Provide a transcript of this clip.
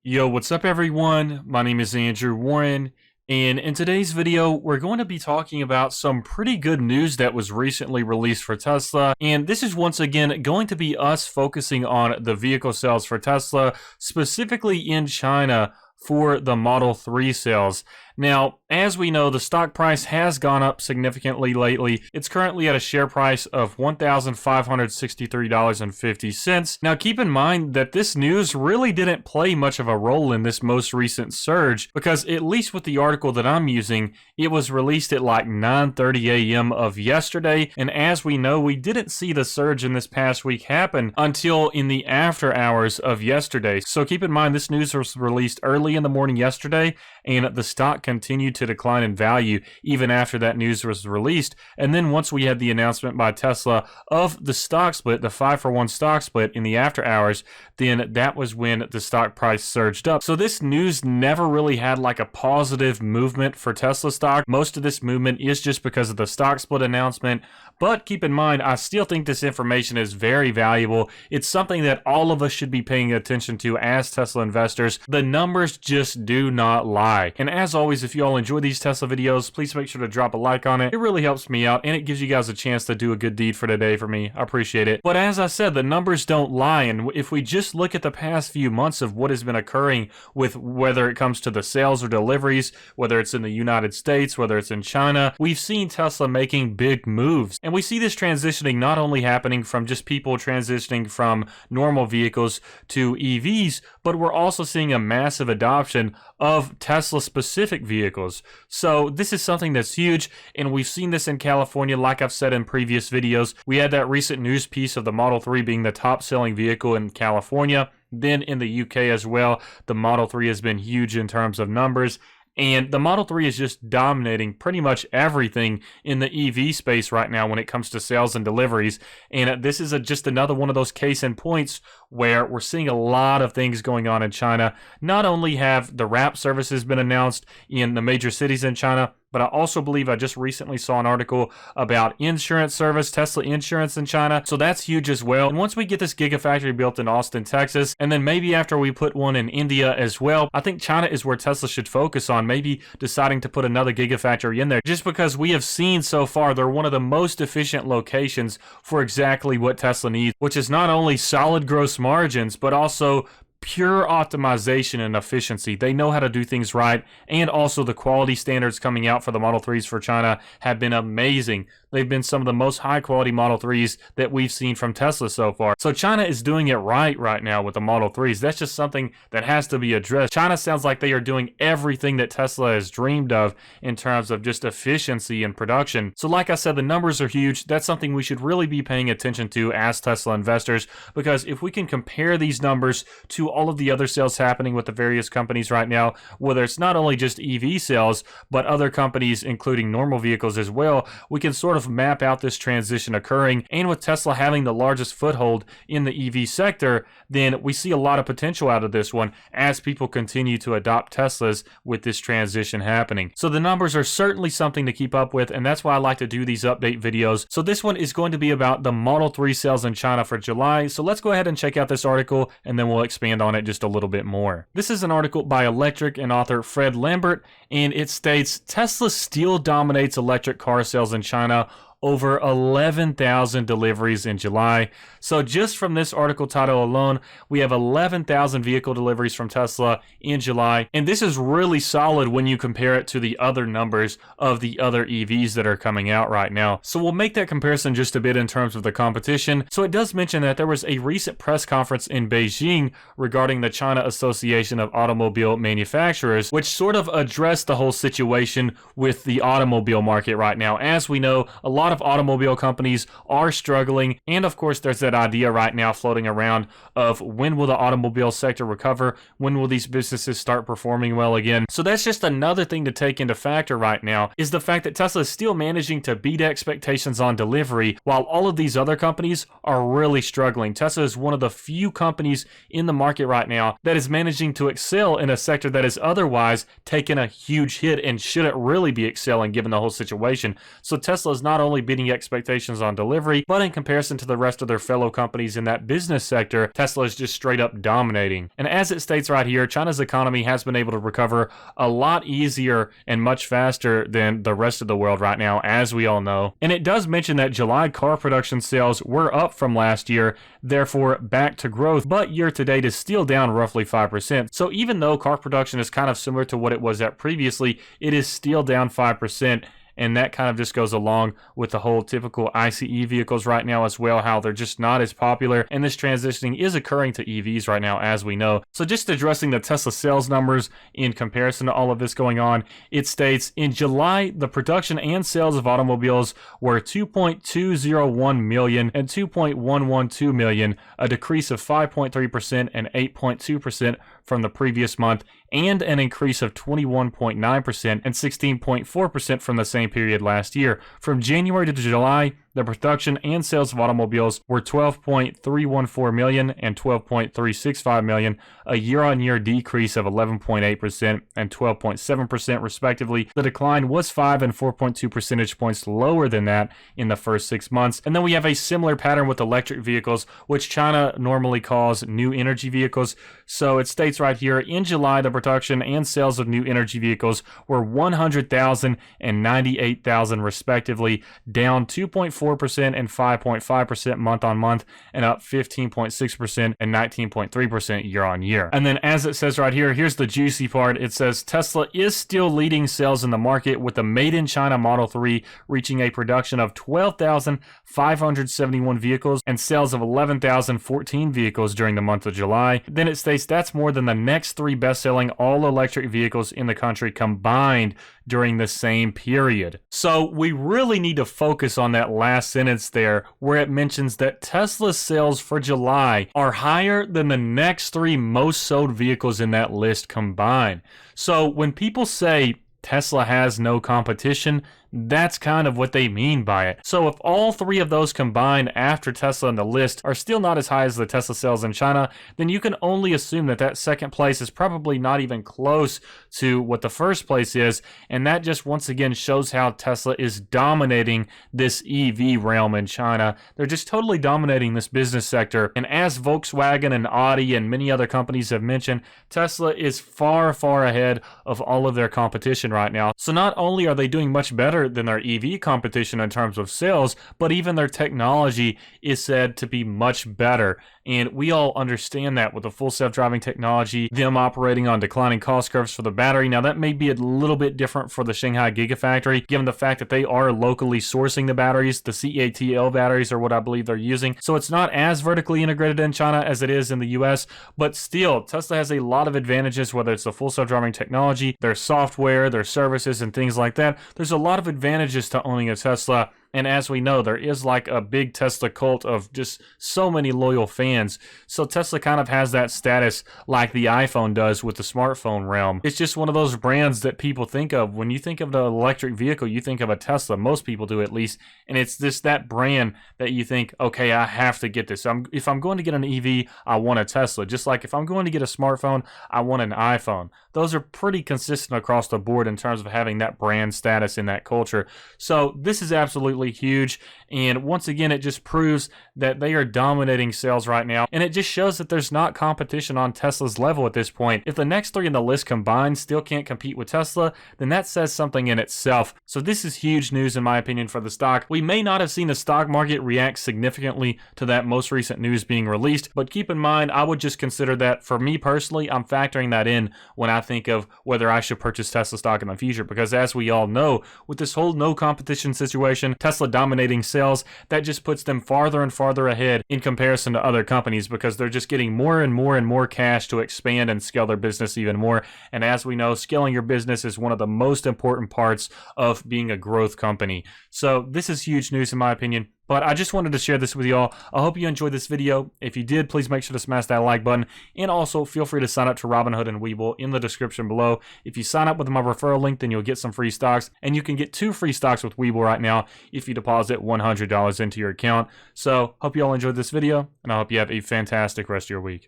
Yo, what's up everyone? My name is Andrew Warren, and in today's video, we're going to be talking about some pretty good news that was recently released for Tesla, and this is once again going to be us focusing on the vehicle sales for Tesla, specifically in China for the Model 3 sales. Now, as we know, the stock price has gone up significantly lately. It's currently at a share price of $1,563.50. Now, keep in mind that this news really didn't play much of a role in this most recent surge, because at least with the article that I'm using, it was released at like 9:30 a.m. of yesterday, and as we know, we didn't see the surge in this past week happen until in the after hours of yesterday. So keep in mind, this news was released early in the morning yesterday, and the stock continued to decline in value even after that news was released. And then once we had the announcement by Tesla of the stock split, the 5-for-1 stock split in the after hours, then that was when the stock price surged up. So this news never really had like a positive movement for Tesla stock. Most of this movement is just because of the stock split announcement. But keep in mind, I still think this information is very valuable. It's something that all of us should be paying attention to as Tesla investors. The numbers just do not lie. And as always, if you all enjoy these Tesla videos, please make sure to drop a like on it. It really helps me out, and it gives you guys a chance to do a good deed for today for me. I appreciate it. But as I said, the numbers don't lie, and if we just look at the past few months of what has been occurring with whether it comes to the sales or deliveries, whether it's in the United States, whether it's in China, we've seen Tesla making big moves. And we see this transitioning not only happening from just people transitioning from normal vehicles to EVs, but we're also seeing a massive adoption of Tesla-specific vehicles. So this is something that's huge, and we've seen this in California, like I've said in previous videos. We had that recent news piece of the Model 3 being the top-selling vehicle in California. Then in the UK as well, the Model 3 has been huge in terms of numbers. And the Model 3 is just dominating pretty much everything in the EV space right now when it comes to sales and deliveries. And this is just another one of those case in points where we're seeing a lot of things going on in China. Not only have the wrap services been announced in the major cities in China, but I also believe I just recently saw an article about insurance service, Tesla Insurance in China. So that's huge as well. And once we get this Gigafactory built in Austin, Texas, and then maybe after we put one in India as well, I think China is where Tesla should focus on, maybe deciding to put another Gigafactory in there, just because we have seen so far they're one of the most efficient locations for exactly what Tesla needs, which is not only solid gross margins, but also pure optimization and efficiency. They know how to do things right, and also the quality standards coming out for the Model 3s for China have been amazing. They've been some of the most high quality Model 3s that we've seen from Tesla so far. So China is doing it right now with the Model 3s. That's just something that has to be addressed. China sounds like they are doing everything that Tesla has dreamed of in terms of just efficiency and production. So like I said, the numbers are huge. That's something we should really be paying attention to as Tesla investors, because if we can compare these numbers to all of the other sales happening with the various companies right now, whether it's not only just EV sales, but other companies including normal vehicles as well, we can sort of map out this transition occurring. And with Tesla having the largest foothold in the EV sector, then we see a lot of potential out of this one as people continue to adopt Teslas with this transition happening. So the numbers are certainly something to keep up with, and that's why I like to do these update videos. So this one is going to be about the Model 3 sales in China for July. So let's go ahead and check out this article, and then we'll expand on it just a little bit more. This is an article by Electric and author Fred Lambert, and it states, Tesla still dominates electric car sales in China, over 11,000 deliveries in July. So just from this article title alone, we have 11,000 vehicle deliveries from Tesla in July. And this is really solid when you compare it to the other numbers of the other EVs that are coming out right now. So we'll make that comparison just a bit in terms of the competition. So it does mention that there was a recent press conference in Beijing regarding the China Association of Automobile Manufacturers, which sort of addressed the whole situation with the automobile market right now. As we know, a lot of automobile companies are struggling, and of course there's that idea right now floating around of when will the automobile sector recover, when will these businesses start performing well again. So that's just another thing to take into factor right now, is the fact that Tesla is still managing to beat expectations on delivery while all of these other companies are really struggling. Tesla is one of the few companies in the market right now that is managing to excel in a sector that is otherwise taken a huge hit and shouldn't really be excelling given the whole situation. So Tesla is not only beating expectations on delivery, but in comparison to the rest of their fellow companies in that business sector, Tesla is just straight up dominating. And as it states right here, China's economy has been able to recover a lot easier and much faster than the rest of the world right now, as we all know. And it does mention that July car production sales were up from last year, therefore back to growth, but year to date is still down roughly 5%. So even though car production is kind of similar to what it was at previously, it is still down 5%. And that kind of just goes along with the whole typical ICE vehicles right now as well, how they're just not as popular. And this transitioning is occurring to EVs right now, as we know. So just addressing the Tesla sales numbers in comparison to all of this going on, it states in July, the production and sales of automobiles were 2.201 million and 2.112 million, a decrease of 5.3% and 8.2% from the previous month, and an increase of 21.9% and 16.4% from the same period last year. From January to July, the production and sales of automobiles were 12.314 million and 12.365 million, a year-on-year decrease of 11.8% and 12.7% respectively. The decline was 5 and 4.2 percentage points lower than that in the first 6 months. And then we have a similar pattern with electric vehicles, which China normally calls new energy vehicles. So it states right here, in July, the production and sales of new energy vehicles were 100,000 and 98,000 respectively, down 2.4% and 5.5% month on month, and up 15.6% and 19.3% year on year. And then as it says right here, here's the juicy part. It says Tesla is still leading sales in the market, with the made in China Model 3 reaching a production of 12,571 vehicles and sales of 11,014 vehicles during the month of July. Then it states that's more than the next 3 best-selling all-electric vehicles in the country combined during the same period. So we really need to focus on that last sentence there, where it mentions that Tesla's sales for July are higher than the next 3 most sold vehicles in that list combined. So when people say Tesla has no competition, that's kind of what they mean by it. So if all 3 of those combined after Tesla in the list are still not as high as the Tesla sales in China, then you can only assume that that second place is probably not even close to what the first place is. And that just once again shows how Tesla is dominating this EV realm in China. They're just totally dominating this business sector. And as Volkswagen and Audi and many other companies have mentioned, Tesla is far, far ahead of all of their competition right now. So not only are they doing much better than their EV competition in terms of sales, but even their technology is said to be much better. And we all understand that with the full self-driving technology, them operating on declining cost curves for the battery. Now that may be a little bit different for the Shanghai Gigafactory, given the fact that they are locally sourcing the batteries. The CATL batteries are what I believe they're using. So it's not as vertically integrated in China as it is in the US, but still, Tesla has a lot of advantages, whether it's the full self-driving technology, their software, their services, and things like that. There's a lot of advantages to owning a Tesla. And as we know, there is like a big Tesla cult of just so many loyal fans. So Tesla kind of has that status like the iPhone does with the smartphone realm. It's just one of those brands that people think of. When you think of the electric vehicle, you think of a Tesla. Most people do, at least. And it's just that brand that you think, okay, I have to get this. If I'm going to get an EV, I want a Tesla. Just like if I'm going to get a smartphone, I want an iPhone. Those are pretty consistent across the board in terms of having that brand status in that culture. So this is absolutely huge, and once again it just proves that they are dominating sales right now, and it just shows that there's not competition on Tesla's level at this point. If the next 3 in the list combined still can't compete with Tesla, then that says something in itself. So this is huge news in my opinion for the stock. We may not have seen the stock market react significantly to that most recent news being released, but keep in mind, I would just consider that, for me personally, I'm factoring that in when I think of whether I should purchase Tesla stock in the future, because as we all know, with this whole no competition situation, Tesla dominating sales, that just puts them farther and farther ahead in comparison to other companies, because they're just getting more and more and more cash to expand and scale their business even more. And as we know, scaling your business is one of the most important parts of being a growth company. So this is huge news in my opinion. But I just wanted to share this with y'all. I hope you enjoyed this video. If you did, please make sure to smash that like button. And also, feel free to sign up to Robinhood and Webull in the description below. If you sign up with my referral link, then you'll get some free stocks. And you can get 2 free stocks with Webull right now if you deposit $100 into your account. So, hope you all enjoyed this video. And I hope you have a fantastic rest of your week.